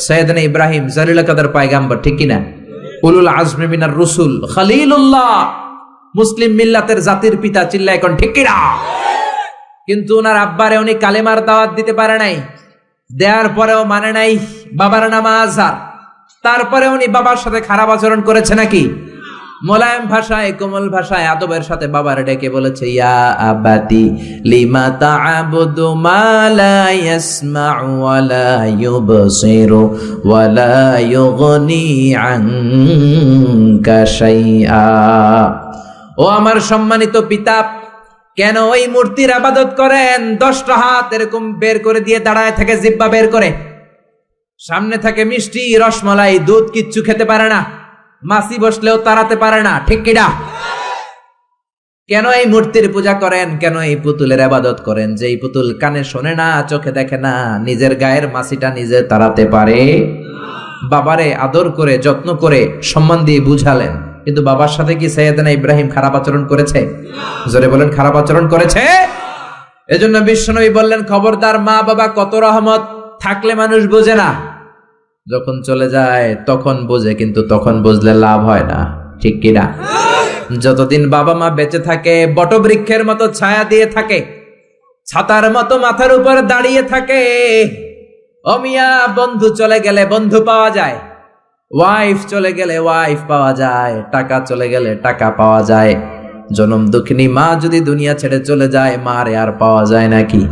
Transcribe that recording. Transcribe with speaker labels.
Speaker 1: সাইয়েদনা ইব্রাহিম জালিল কাদের পয়গাম্বর, ঠিক কিনা? উলুল আজমি মিনার রুসুল, খলিলুল্লাহ, মুসলিম মিল্লাতের জাতির পিতা, চিল্লায় কোন ঠিক কিনা? কিন্তু ওনার আব্বারে উনি কালেমার দাওয়াত দিতে পারে নাই, দেওয়ার পরেও মানে নাই। বাবার নাম আজহার, তারপরে উনি বাবার সাথে খারাপ আচরণ করেছে নাকি? মোলায়েম ভাষায়, কোমল ভাষায়, আদবের সাথে বাবার ডেকে বলেছে, ইয়া আবাতি লিমা তা'বুদু মা লা ইয়াসমা'ু ওয়া লা ইউবসিরু ওয়া লা ইউগনি আনকা শাইআ। ও আমার সম্মানিত পিতা, কেন ওই মূর্তির ইবাদত করেন? 10টা হাত এরকম বের করে দিয়ে দাঁড়ায় থাকে, জিহ্বা বের করে, সামনে থাকে মিষ্টি, রসমালাই, দুধ, কিচ্ছু খেতে পারে না, মাছি বসলেও তাড়াতে পারে না, ঠিক কিনা? কেন এই মূর্তির পূজা করেন? কেন এই পুতুলের ইবাদত করেন? যে এই পুতুল কানে শোনে না, চোখে দেখে না, নিজের গায়ের মাছিটা নিজে তাড়াতে পারে? বাবারে আদর করে, যত্ন করে, সম্মান দিয়ে বুঝালেন, কিন্তু বাবার সাথে কি সাইয়েদনা ইব্রাহিম খারাপ আচরণ করেছে? জোরে বলেন, খারাপ আচরণ করেছে? এজন্য বিশ্বনবী বললেন, খবরদার, মা বাবা কত রহমত থাকলে মানুষ বোঝে না, যখন চলে যায় তখন বোঝে, কিন্তু তখন বুঝলে লাভ হয় না, ঠিক কিনা? যতদিন বাবা মা বেঁচে থাকে, বটবৃক্ষের মতো ছায়া দিয়ে থাকে, ছাতার মতো মাথার উপর দাঁড়িয়ে থাকে। ও মিয়া, বন্ধু চলে গেলে বন্ধু পাওয়া যায়, ওয়াইফ চলে গেলে ওয়াইফ পাওয়া যায়, টাকা চলে গেলে টাকা পাওয়া যায়। জনম দুঃখিনী মা যদি দুনিয়া ছেড়ে চলে যায়, মারে আর পাওয়া যায় নাকি?